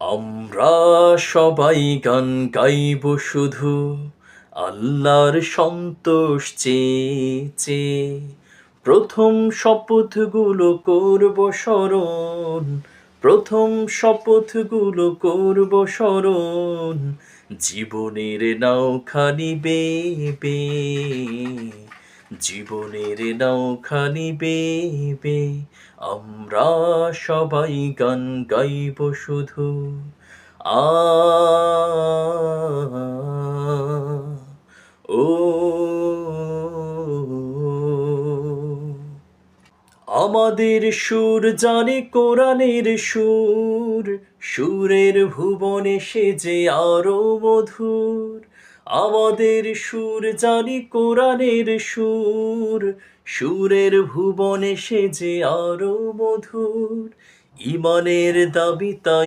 আমরা সবাই গান গাইব শুধু আল্লাহর সন্তোষ চেয়ে চেয়ে। প্রথম শপথগুলো করব স্মরণ, প্রথম শপথগুলো করব স্মরণ, জীবনের নাওখানি বেয়ে বেয়ে, জীবনের নাওখানি বেয়ে বেয়ে। আমরা সবাই গান গাইব শুধু আ ও আমাদের সুর জানে কোরআনের সুর, সুরের ভুবনে সে যে আরো মধুর। আমাদের সুর জানি কোরআনের সুর, সুরের ভুবনে সে যে আরো মধুর। ইমানের দাবি তাই